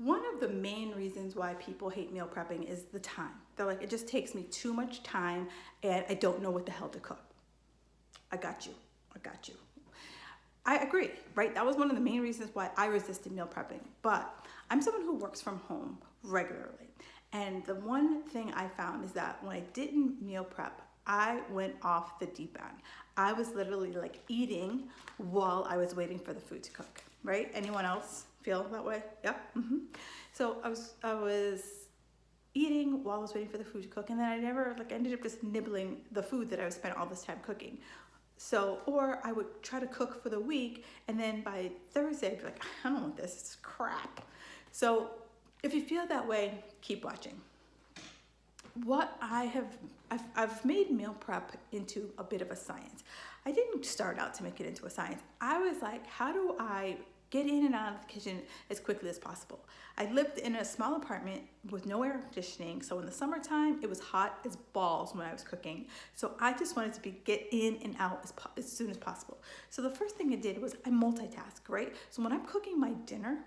One of the main reasons why people hate meal prepping is the time. They're like, it just takes me too much time and I don't know what the hell to cook. I got you. I got you. I agree, right? That was one of the main reasons why I resisted meal prepping. But I'm someone who works from home regularly. And the one thing I found is that when I didn't meal prep, I went off the deep end. I was literally like eating while I was waiting for the food to cook, right? Anyone else feel that way? Yep. So I was eating while I was waiting for the food to cook, and then I ended up just nibbling the food that I was spent all this time cooking. So, or I would try to cook for the week, and then by Thursday I'd be like, I don't want this, it's crap. So if you feel that way, keep watching. I've made meal prep into a bit of a science. I didn't start out to make it into a science. I was like, how do I get in and out of the kitchen as quickly as possible? I lived in a small apartment with no air conditioning, so in the summertime it was hot as balls when I was cooking. So I just wanted to get in and out as soon as possible. So the first thing I did was I multitask, right? So when I'm cooking my dinner,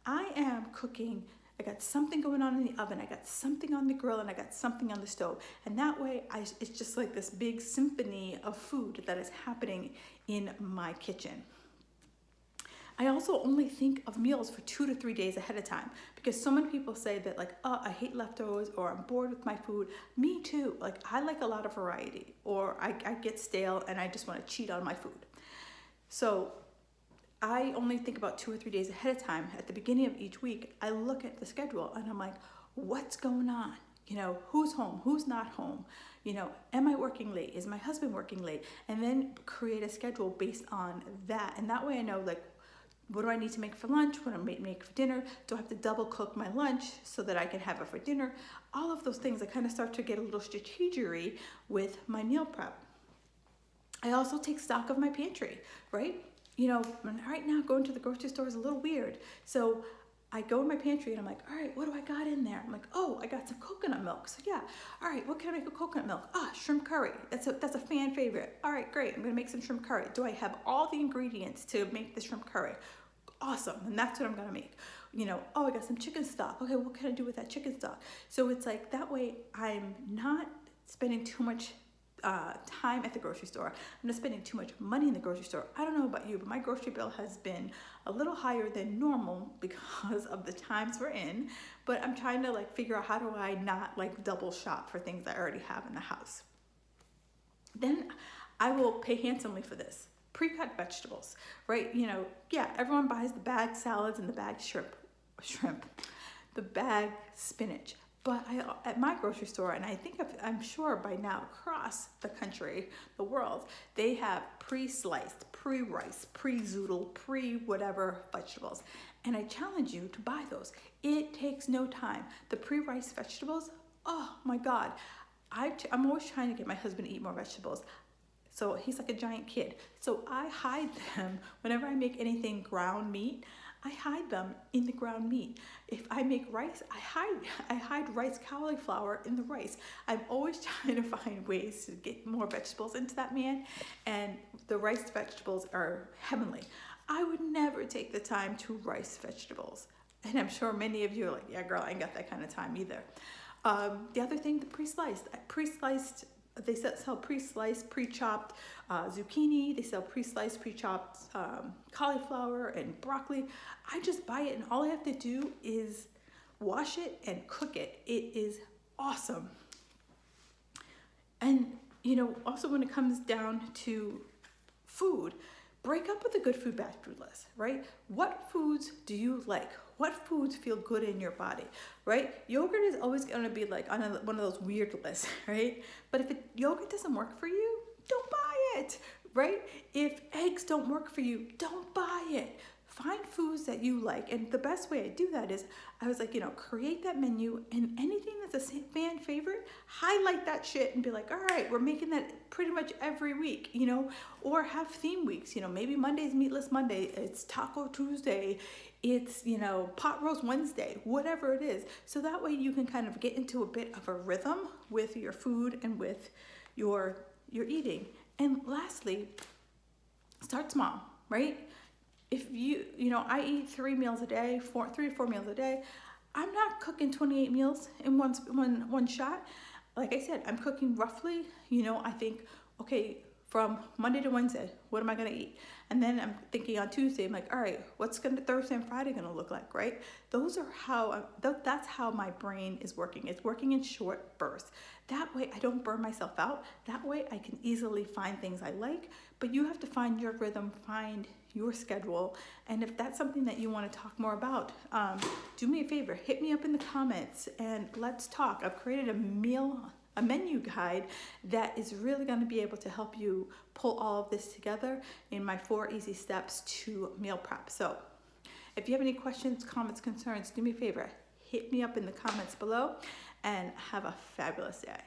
I am cooking, I got something going on in the oven, I got something on the grill, and I got something on the stove. And that way, it's just like this big symphony of food that is happening in my kitchen. I also only think of meals for 2 to 3 days ahead of time, because so many people say that like, oh, I hate leftovers, or I'm bored with my food. Me too. Like, I like a lot of variety, or I get stale and I just want to cheat on my food. So I only think about 2 or 3 days ahead of time. At the beginning of each week, I look at the schedule and I'm like, what's going on? You know, who's home? Who's not home? You know, am I working late? Is my husband working late? And then create a schedule based on that. And that way I know, like, what do I need to make for lunch? What do I make for dinner? Do I have to double cook my lunch so that I can have it for dinner? All of those things, I kind of start to get a little strategery with my meal prep. I also take stock of my pantry, right? You know, right now going to the grocery store is a little weird. So I go in my pantry and I'm like, all right, what do I got in there? I'm like, oh, I got some coconut milk. So yeah, all right, what can I make with coconut milk? Shrimp curry. That's a fan favorite. All right, great. I'm gonna make some shrimp curry. Do I have all the ingredients to make the shrimp curry? Awesome, and that's what I'm gonna make. You know, oh, I got some chicken stock. Okay, what can I do with that chicken stock? So it's like that way I'm not spending too much time at the grocery store. I'm not spending too much money in the grocery store. I don't know about you, but my grocery bill has been a little higher than normal because of the times we're in. But I'm trying to like figure out, how do I not like double shop for things I already have in the house? Then I will pay handsomely for this. Pre-cut vegetables, right? You know, yeah, everyone buys the bag salads and the bag shrimp, the bag spinach. But at my grocery store, and I'm sure by now across the country, the world, they have pre-sliced, pre-rice, pre-zoodle, pre-whatever vegetables. And I challenge you to buy those. It takes no time. The pre-rice vegetables, oh my God. I'm always trying to get my husband to eat more vegetables. So he's like a giant kid. So I hide them whenever I make anything ground meat. I hide them in the ground meat. If I make rice, I hide rice cauliflower in the rice. I'm always trying to find ways to get more vegetables into that man, and the rice vegetables are heavenly. I would never take the time to rice vegetables. And I'm sure many of you are like, yeah, girl, I ain't got that kind of time either. The other thing, the pre-sliced. They sell pre-sliced, pre-chopped zucchini. They sell pre-sliced, pre-chopped cauliflower and broccoli. I just buy it, and all I have to do is wash it and cook it. It is awesome. And, you know, also when it comes down to food, break up with a good food, bad food list, right? What foods do you like? What foods feel good in your body, right? Yogurt is always gonna be like on one of those weird lists, right? But if yogurt doesn't work for you, don't buy it, right? If eggs don't work for you, don't buy it. Find foods that you like. And the best way I do that is, I was like, you know, create that menu, and anything that's a fan favorite, highlight that shit and be like, all right, we're making that pretty much every week, you know, or have theme weeks, you know, maybe Monday's Meatless Monday, it's Taco Tuesday, it's, you know, Pot Roast Wednesday, whatever it is. So that way you can kind of get into a bit of a rhythm with your food and with your eating. And lastly, start small, right? if I eat 3 to 4 meals a day. I'm not cooking 28 meals in one shot. Like I said, I'm cooking roughly, I think, okay, from Monday to Wednesday, what am I gonna eat? And then I'm thinking on Tuesday, I'm like, all right, what's Thursday and Friday gonna look like, right? That's how my brain is working. It's working in short bursts. That way I don't burn myself out. That way I can easily find things I like, but you have to find your rhythm, find your schedule. And if that's something that you want to talk more about, do me a favor, hit me up in the comments and let's talk. I've created a menu guide that is really going to be able to help you pull all of this together in my 4 easy steps to meal prep. So if you have any questions, comments, concerns, do me a favor, hit me up in the comments below and have a fabulous day.